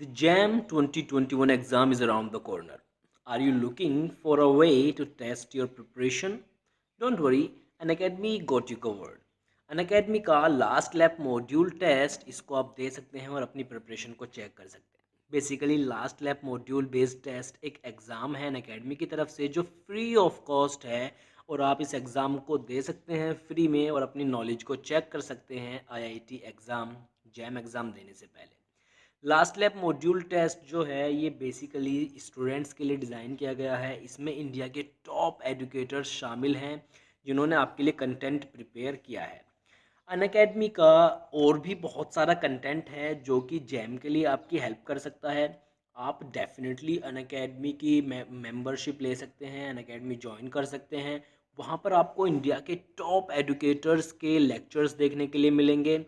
The JAM 2021 exam is around the corner. Are you looking for a way to test your preparation? Don't worry, Unacademy got you covered. Unacademy का last lap module test इसको आप दे सकते हैं और अपनी preparation को check कर सकते हैं. Basically last lap module based test एक एग्ज़ाम है अनअकैडमी की तरफ से जो फ्री ऑफ कॉस्ट है और आप इस एग्ज़ाम को दे सकते हैं फ्री में और अपनी नॉलेज को चेक कर सकते हैं आईआईटी एग्ज़ाम जैम एग्ज़ाम देने से पहले. लास्ट लैब मॉड्यूल टेस्ट जो है ये बेसिकली स्टूडेंट्स के लिए डिज़ाइन किया गया है. इसमें इंडिया के टॉप एजुकेटर्स शामिल हैं जिन्होंने आपके लिए कंटेंट प्रिपेयर किया है. अनअकैडमी का और भी बहुत सारा कंटेंट है जो कि जैम के लिए आपकी हेल्प कर सकता है. आप डेफिनेटली अनअकैडमी की मेंबरशिप ले सकते हैं, अनअकैडमी ज्वाइन कर सकते हैं. वहाँ पर आपको इंडिया के टॉप एजुकेटर्स के लेक्चर्स देखने के लिए मिलेंगे,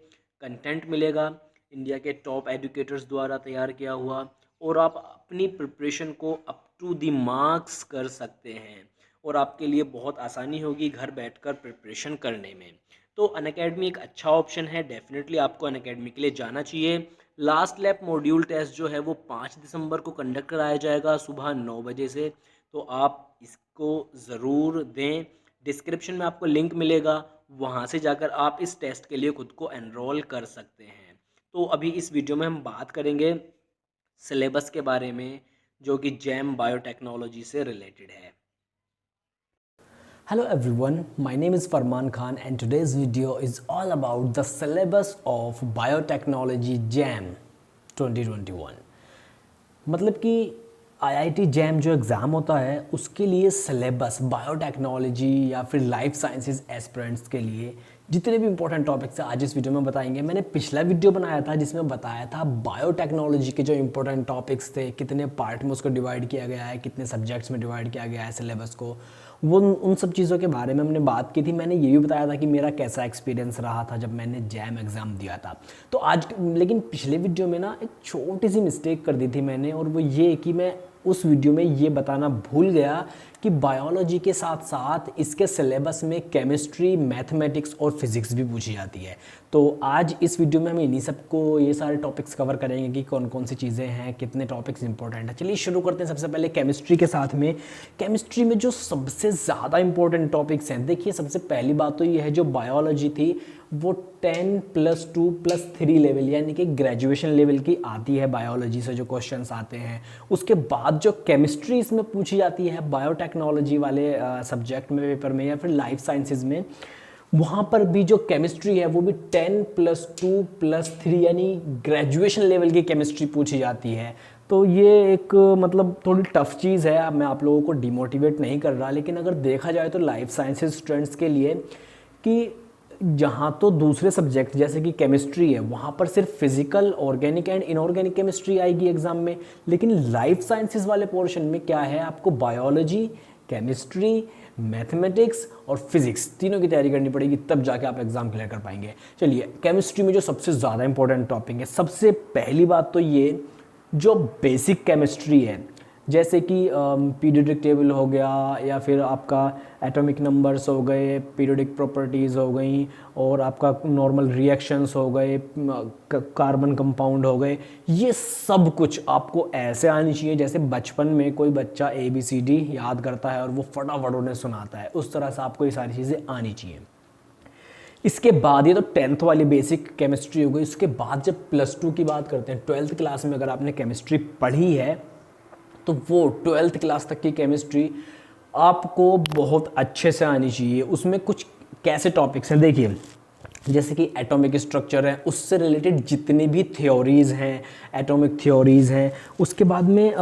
कंटेंट मिलेगा इंडिया के टॉप एजुकेटर्स द्वारा तैयार किया हुआ, और आप अपनी प्रिपरेशन को अप टू द मार्क्स कर सकते हैं और आपके लिए बहुत आसानी होगी घर बैठकर प्रिपरेशन करने में. तो अनअकैडमी एक अच्छा ऑप्शन है, डेफिनेटली आपको अनअकैडमी के लिए जाना चाहिए. लास्ट लैप मॉड्यूल टेस्ट जो है वो 5 दिसंबर को कंडक्ट कराया जाएगा सुबह 9 बजे से, तो आप इसको ज़रूर दें. डिस्क्रिप्शन में आपको लिंक मिलेगा, वहाँ से जाकर आप इस टेस्ट के लिए खुद को एनरोल कर सकते हैं. तो अभी इस वीडियो में हम बात करेंगे सिलेबस के बारे में जो कि जैम बायोटेक्नोलॉजी से रिलेटेड है. Hello everyone, my name is Farman Khan and today's video is all about the syllabus of Biotechnology JAM 2021. मतलब कि IIT JAM जो एग्ज़ाम होता है उसके लिए सिलेबस बायोटेक्नोलॉजी या फिर लाइफ साइंसेज एस्पिरेंट्स के लिए जितने भी इंपॉर्टेंट टॉपिक्स हैं आज इस वीडियो में बताएंगे. मैंने पिछला वीडियो बनाया था जिसमें बताया था बायोटेक्नोलॉजी के जो इंपॉर्टेंट टॉपिक्स थे, कितने पार्ट में उसको डिवाइड किया गया है, कितने सब्जेक्ट्स में डिवाइड किया गया है सिलेबस को, वो उन सब चीज़ों के बारे में हमने बात की थी. मैंने ये भी बताया था कि मेरा कैसा एक्सपीरियंस रहा था जब मैंने जैम एग्ज़ाम दिया था. तो आज लेकिन पिछले वीडियो में ना एक छोटी सी मिस्टेक कर दी थी मैंने, और वो ये कि मैं उस वीडियो में ये बताना भूल गया कि बायोलॉजी के साथ साथ इसके सिलेबस में केमिस्ट्री, मैथमेटिक्स और फिज़िक्स भी पूछी जाती है. तो आज इस वीडियो में हम इन्हीं सबको ये सारे टॉपिक्स कवर करेंगे कि कौन कौन सी चीज़ें हैं, कितने टॉपिक्स इंपॉर्टेंट हैं. चलिए शुरू करते हैं सबसे पहले केमिस्ट्री के साथ में. केमिस्ट्री में जो सबसे ज़्यादा इंपॉर्टेंट टॉपिक्स हैं, देखिए सबसे पहली बात तो ये है जो बायोलॉजी थी वो 10+2+3 लेवल यानी कि ग्रेजुएशन लेवल की आती है. बायोलॉजी से जो क्वेश्चंस आते हैं उसके बाद जो केमिस्ट्री इसमें पूछी जाती है बायोटेक्नोलॉजी वाले सब्जेक्ट में, पेपर में या फिर लाइफ साइंसेज में, वहाँ पर भी जो केमिस्ट्री है वो भी 10+2+3 यानी ग्रेजुएशन लेवल की केमिस्ट्री पूछी जाती है. तो ये एक मतलब थोड़ी टफ चीज़ है. अब मैं आप लोगों को डिमोटिवेट नहीं कर रहा, लेकिन अगर देखा जाए तो लाइफ साइंसेज स्टूडेंट्स के लिए कि जहाँ तो दूसरे सब्जेक्ट जैसे कि केमिस्ट्री है वहाँ पर सिर्फ physical, organic and inorganic chemistry आएगी एग्जाम में, लेकिन लाइफ साइंसेज वाले पोर्शन में क्या है, आपको बायोलॉजी, केमिस्ट्री, मैथमेटिक्स और फिजिक्स तीनों की तैयारी करनी पड़ेगी, तब जाके आप एग्ज़ाम क्लियर कर पाएंगे. चलिए केमिस्ट्री में जो सबसे ज़्यादा इंपॉर्टेंट टॉपिक है, सबसे पहली बात तो ये जो बेसिक केमिस्ट्री है जैसे कि पीरियोडिक टेबल हो गया या फिर आपका एटॉमिक नंबर्स हो गए, पीरियोडिक प्रॉपर्टीज़ हो गई और आपका नॉर्मल रिएक्शंस हो गए, कार्बन कंपाउंड हो गए, ये सब कुछ आपको ऐसे आनी चाहिए जैसे बचपन में कोई बच्चा ABCD याद करता है और वो फटाफट उन्हें सुनाता है, उस तरह से आपको ये सारी चीज़ें आनी चाहिए. इसके बाद ये तो 10th वाली बेसिक केमिस्ट्री हो गई. इसके बाद जब +2 की बात करते हैं, 12th क्लास में अगर आपने केमिस्ट्री पढ़ी है तो वो 12th क्लास तक की केमिस्ट्री आपको बहुत अच्छे से आनी चाहिए. उसमें कुछ कैसे टॉपिक्स हैं देखिए, जैसे कि एटॉमिक स्ट्रक्चर है, उससे रिलेटेड जितनी भी थ्योरीज़ हैं, एटॉमिक थ्योरीज़ हैं. उसके बाद में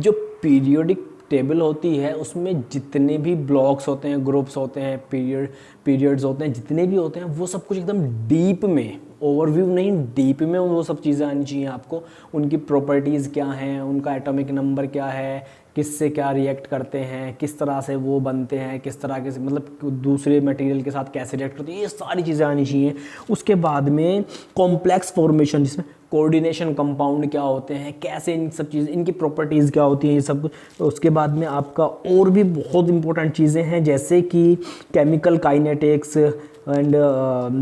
जो पीरियोडिक टेबल होती है उसमें जितने भी ब्लॉक्स होते हैं, ग्रुप्स होते हैं, पीरियड्स होते हैं, जितने भी होते हैं वो सब कुछ एकदम डीप में, ओवरव्यू नहीं डीप में वो सब चीज़ें आनी चाहिए आपको. उनकी प्रॉपर्टीज़ क्या हैं, उनका एटॉमिक नंबर क्या है, किससे क्या रिएक्ट करते हैं, किस तरह से वो बनते हैं, किस तरह के मतलब दूसरे मटेरियल के साथ कैसे रिएक्ट करते हैं, ये सारी चीज़ें आनी चाहिए. उसके बाद में कॉम्प्लेक्स फॉर्मेशन जिसमें कोऑर्डिनेशन कंपाउंड क्या होते हैं, कैसे इन सब चीज़, इनकी प्रॉपर्टीज़ क्या होती हैं, ये सब। तो उसके बाद में आपका और भी बहुत इंपॉर्टेंट चीज़ें हैं, जैसे कि chemical kinetics and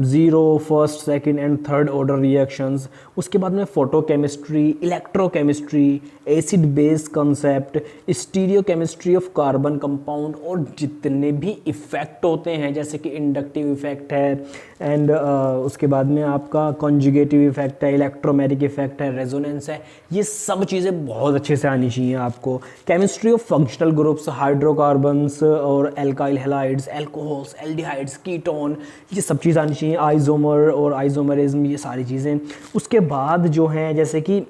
zero, first, second and third order reactions. उसके बाद में photochemistry, electrochemistry, acid base concept, stereochemistry of carbon compound, और जितने भी इफ़ेक्ट होते हैं जैसे कि इंडक्टिव इफ़ेक्ट है, एंड उसके बाद में आपका कॉन्जुगेटिव इफ़ेक्ट है, इलेक्ट्रोमैटिक इफ़ेक्ट है, रेजोनेंस है, ये सब चीज़ें बहुत अच्छे से आनी चाहिए आपको। Chemistry of functional groups, hydrocarbons और alkyl halides, alcohols, aldehydes, ketone, ये सब चीज़ आनी चाहिए। आइसोमर और आइसोमरिज्म, ये सारी चीज़ें। उसके बाद जो हैं जैसे कि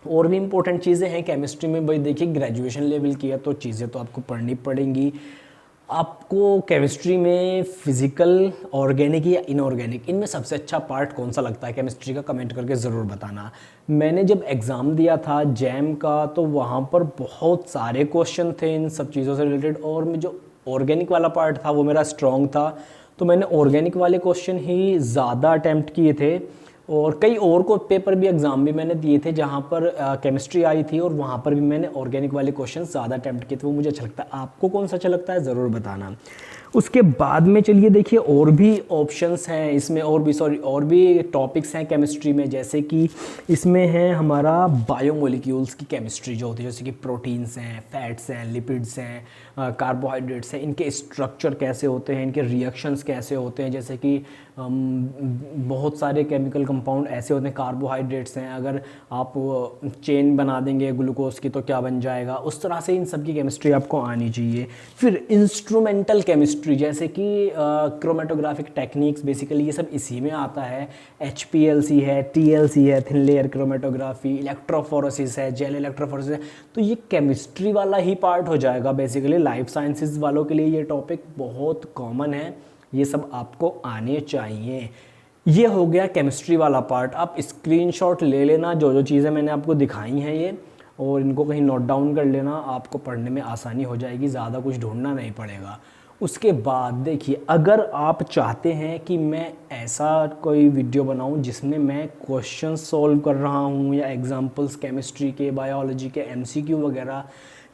और भी इम्पोर्टेंट चीज़ें हैं केमिस्ट्री में, भाई देखिए ग्रेजुएशन लेवल की है तो चीज़ें तो आपको पढ़नी पड़ेंगी। आपको केमिस्ट्री में फिज़िकल, ऑर्गेनिक या इनऑर्गेनिक, इनमें सबसे अच्छा पार्ट कौन सा लगता है केमिस्ट्री का, कमेंट करके ज़रूर बताना। मैंने जब एग्ज़ाम दिया था जैम का तो वहाँ पर बहुत सारे क्वेश्चन थे इन सब चीज़ों से रिलेटेड, और जो ऑर्गेनिक वाला पार्ट था वो मेरा स्ट्रॉन्ग था, तो मैंने ऑर्गेनिक वाले क्वेश्चन ही ज़्यादा अटैम्प्ट किए थे। और कई और को पेपर भी, एग्ज़ाम भी मैंने दिए थे जहाँ पर केमिस्ट्री आई थी, और वहाँ पर भी मैंने ऑर्गेनिक वाले क्वेश्चन ज़्यादा अटैम्प्ट किए थे। वो मुझे अच्छा लगता है। आपको कौन सा अच्छा लगता है ज़रूर बताना। उसके बाद में चलिए देखिए और भी ऑप्शंस हैं इसमें, और भी टॉपिक्स हैं केमिस्ट्री में, जैसे कि इसमें है हमारा बायोमोलिक्यूल्स की केमिस्ट्री जो होती है, जैसे कि प्रोटीन्स हैं, फैट्स हैं, लिपिड्स हैं, कार्बोहाइड्रेट्स हैं, इनके स्ट्रक्चर कैसे होते हैं, इनके रिएक्शंस कैसे होते हैं। जैसे कि बहुत सारे केमिकल कंपाउंड ऐसे होते हैं, कार्बोहाइड्रेट्स हैं, अगर आप चेन बना देंगे ग्लूकोज की तो क्या बन जाएगा, उस तरह से इन सब की केमिस्ट्री आपको आनी चाहिए। फिर इंस्ट्रूमेंटल केमिस्ट्री, जैसे कि क्रोमेटोग्राफिक टेक्निक्स, बेसिकली ये सब इसी में आता है। HPLC है, TLC है, थिन लेयर क्रोमेटोग्राफी, इलेक्ट्रोफोरेसिस है, जेल इलेक्ट्रोफोरेसिस है, तो ये केमिस्ट्री वाला ही पार्ट हो जाएगा। बेसिकली लाइफ साइंसेज वालों के लिए ये टॉपिक बहुत कॉमन है, ये सब आपको आने चाहिए। ये हो गया केमिस्ट्री वाला पार्ट। आप स्क्रीनशॉट ले लेना जो जो चीज़ें मैंने आपको दिखाई हैं ये, और इनको कहीं नोट डाउन कर लेना, आपको पढ़ने में आसानी हो जाएगी, ज़्यादा कुछ ढूंढना नहीं पड़ेगा। उसके बाद देखिए, अगर आप चाहते हैं कि मैं ऐसा कोई वीडियो बनाऊं जिसमें मैं क्वेश्चन सॉल्व कर रहा हूं, या एग्जांपल्स केमिस्ट्री के, बायोलॉजी के MCQ वगैरह,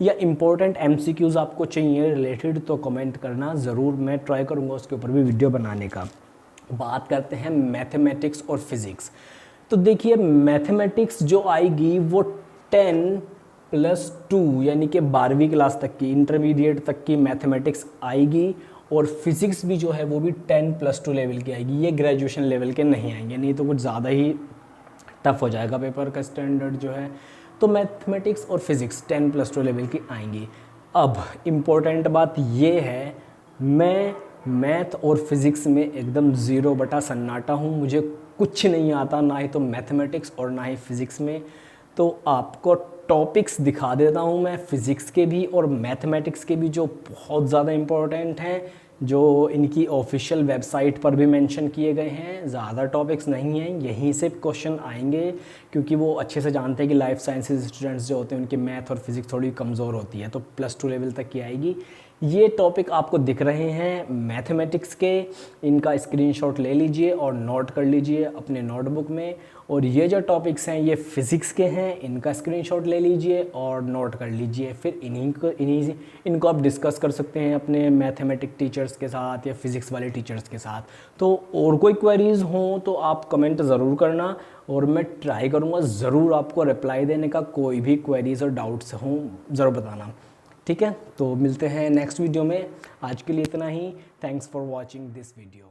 या इम्पोर्टेंट MCQs आपको चाहिए रिलेटेड, तो कमेंट करना ज़रूर, मैं ट्राई करूँगा उसके ऊपर भी वीडियो बनाने का। बात करते हैं मैथमेटिक्स और फिज़िक्स। तो देखिए मैथमेटिक्स जो आएगी वो 10+2 यानी कि 12वीं क्लास तक की, इंटरमीडिएट तक की मैथमेटिक्स आएगी, और फिज़िक्स भी जो है वो भी 10+2 लेवल की आएगी। ये ग्रेजुएशन लेवल के नहीं आएंगे, नहीं तो कुछ ज़्यादा ही टफ हो जाएगा पेपर का स्टैंडर्ड जो है। तो मैथमेटिक्स और फिज़िक्स 10+2 लेवल की आएंगी। अब इम्पोर्टेंट बात ये है, मैं मैथ और फिज़िक्स में एकदम 0 बटा सन्नाटा हूँ, मुझे कुछ नहीं आता, ना ही तो मैथमेटिक्स और ना ही फिज़िक्स में। तो आपको टॉपिक्स दिखा देता हूँ मैं फिज़िक्स के भी और मैथमेटिक्स के भी, जो बहुत ज़्यादा इम्पोर्टेंट हैं, जो इनकी ऑफिशियल वेबसाइट पर भी मेंशन किए गए हैं। ज़्यादा टॉपिक्स नहीं हैं, यहीं से क्वेश्चन आएंगे, क्योंकि वो अच्छे से जानते हैं कि लाइफ साइंसेज स्टूडेंट्स जो होते हैं उनकी मैथ और फिज़िक्स थोड़ी कमज़ोर होती है, तो +2 लेवल तक की आएगी। ये टॉपिक आपको दिख रहे हैं मैथमेटिक्स के, इनका स्क्रीनशॉट ले लीजिए और नोट कर लीजिए अपने नोटबुक में। और ये जो टॉपिक्स हैं ये फिज़िक्स के हैं, इनका स्क्रीनशॉट ले लीजिए और नोट कर लीजिए। फिर इनको आप डिस्कस कर सकते हैं अपने मैथमेटिक्स टीचर्स के साथ या फिज़िक्स वाले टीचर्स के साथ। तो और कोई क्वेरीज़ हों तो आप कमेंट ज़रूर करना, और मैं ट्राई करूँगा ज़रूर आपको रिप्लाई देने का। कोई भी क्वेरीज़ और डाउट्स हों ज़रूर बताना, ठीक है। तो मिलते हैं नेक्स्ट वीडियो में, आज के लिए इतना ही। Thanks for watching this video.